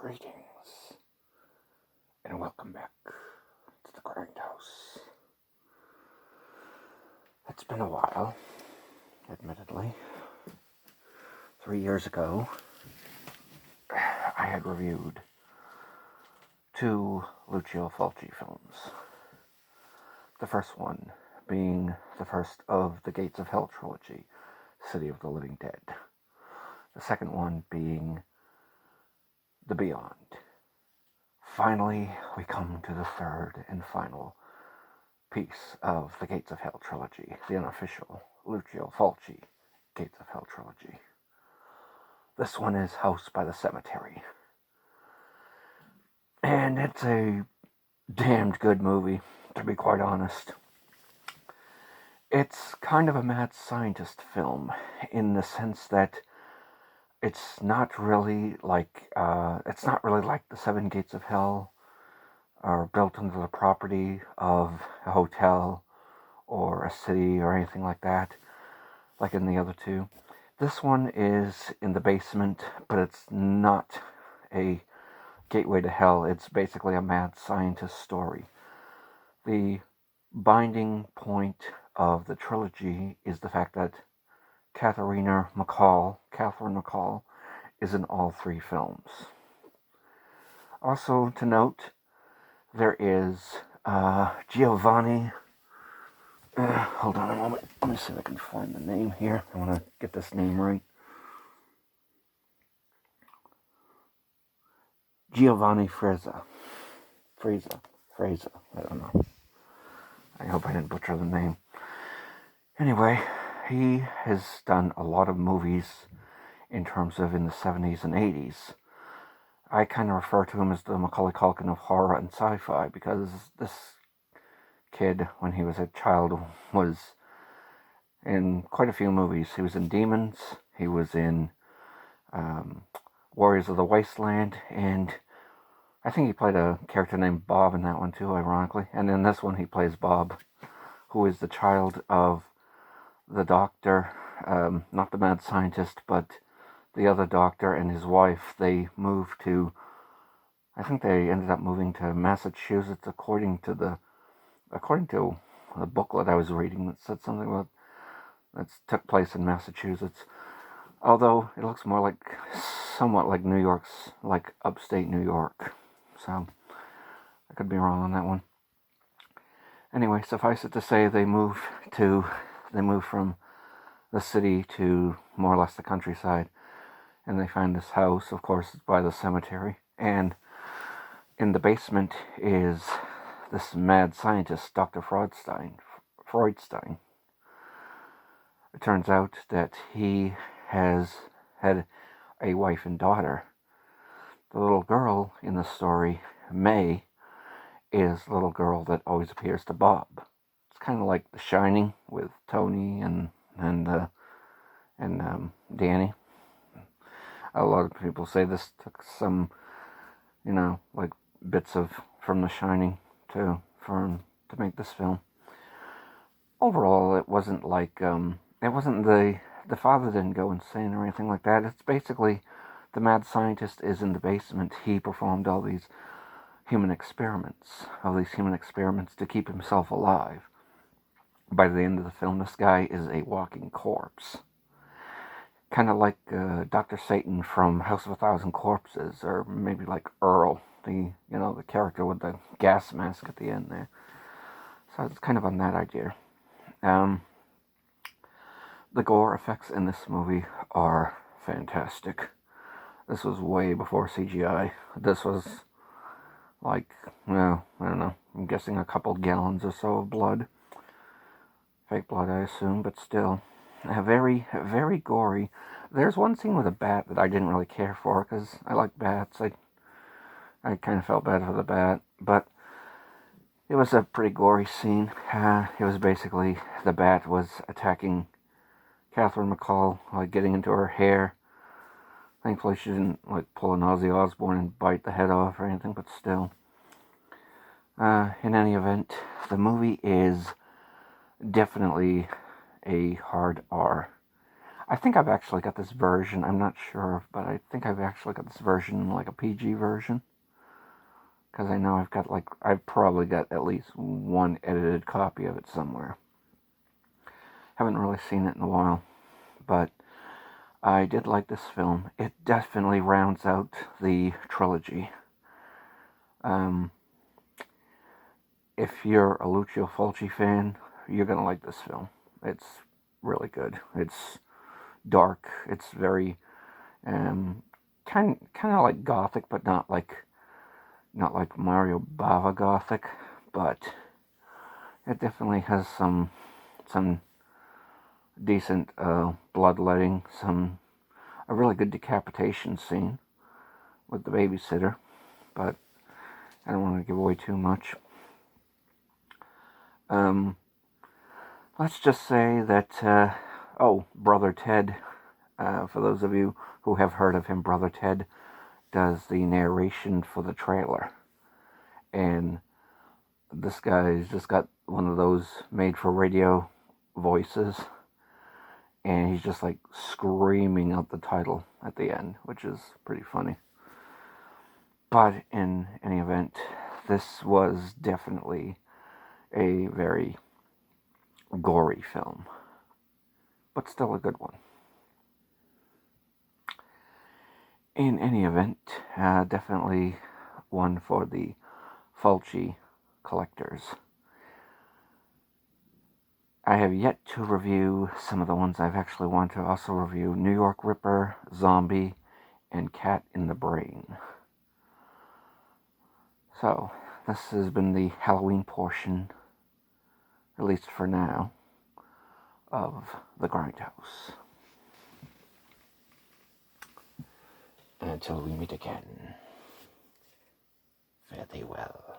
Greetings, and welcome back to the Grindhouse. It's been a while, admittedly. 3 years ago, I had reviewed 2 Lucio Fulci films. The first one being the first of the Gates of Hell Trilogy, City of the Living Dead. The second one being The Beyond. Finally, we come to the third and final piece of the Gates of Hell Trilogy, the unofficial Lucio Fulci Gates of Hell Trilogy. This one is House by the Cemetery. And it's a damned good movie, to be quite honest. It's kind of a mad scientist film, in the sense that it's not really like the 7 Gates of Hell are built into the property of a hotel or a city or anything like that, like in the other 2. This one is in the basement, but it's not a gateway to hell. It's basically a mad scientist story. The binding point of the trilogy is the fact that Catherine McCall, is in all 3 films. Also to note, there is Giovanni. Hold on a moment. Let me see if I can find the name here. I want to get this name right. Giovanni Frezza. I don't know. I hope I didn't butcher the name. Anyway, he has done a lot of movies in terms of in the 70s and 80s. I kind of refer to him as the Macaulay Culkin of horror and sci-fi, because this kid, when he was a child, was in quite a few movies. He was in Demons, he was in Warriors of the Wasteland, and I think he played a character named Bob in that one too, ironically. And in this one he plays Bob, who is the child of the doctor, not the mad scientist, but the other doctor and his wife. They moved to, I think they ended up moving to Massachusetts, according to the booklet I was reading that said something about that took place in Massachusetts. Although it looks more somewhat like New York's, like upstate New York. So I could be wrong on that one. Anyway, suffice it to say, they move from the city to more or less the countryside, and they find this house. Of course, it's by the cemetery, and in the basement is this mad scientist, Dr. Freudstein. It turns out that he has had a wife and daughter. The little girl in the story, May, is the little girl that always appears to Bob. It's kind of like The Shining with Tony and Danny. A lot of people say this took some, bits from The Shining to make this film. Overall, it wasn't the father didn't go insane or anything like that. It's basically the mad scientist is in the basement. He performed all these human experiments to keep himself alive. By the end of the film, this guy is a walking corpse. Kind of like Dr. Satan from House of a Thousand Corpses, or maybe like Earl, the character with the gas mask at the end there. So it's kind of on that idea. The gore effects in this movie are fantastic. This was way before CGI. This was I don't know, I'm guessing a couple gallons or so of blood. Fake blood, I assume, but still. Very, very gory. There's one scene with a bat that I didn't really care for, because I like bats. I kind of felt bad for the bat, but it was a pretty gory scene. It was basically, the bat was attacking Catherine McCall, getting into her hair. Thankfully she didn't pull an Ozzy Osbourne and bite the head off or anything, but still. In any event, the movie is definitely a hard R. I think I've actually got this version. I'm not sure, but I think I've actually got this version, like a PG version. Because I know I've probably got at least one edited copy of it somewhere. Haven't really seen it in a while, but I did like this film. It definitely rounds out the trilogy. If you're a Lucio Fulci fan, you're gonna like this film. It's really good. It's dark. It's very kind of like gothic, but not like Mario Bava gothic. But it definitely has some decent bloodletting, a really good decapitation scene with the babysitter. But I don't want to give away too much. Let's just say that, Brother Ted, for those of you who have heard of him, Brother Ted does the narration for the trailer. And this guy's just got one of those made-for-radio voices. And he's just like screaming out the title at the end, which is pretty funny. But in any event, this was definitely a very gory film, but still a good one. In any event, definitely one for the Fulci collectors. I have yet to review some of the ones I've actually wanted to also review: New York Ripper, Zombie, and Cat in the Brain. So, this has been the Halloween portion, at least for now, of the Grindhouse. Until we meet again, fare thee well.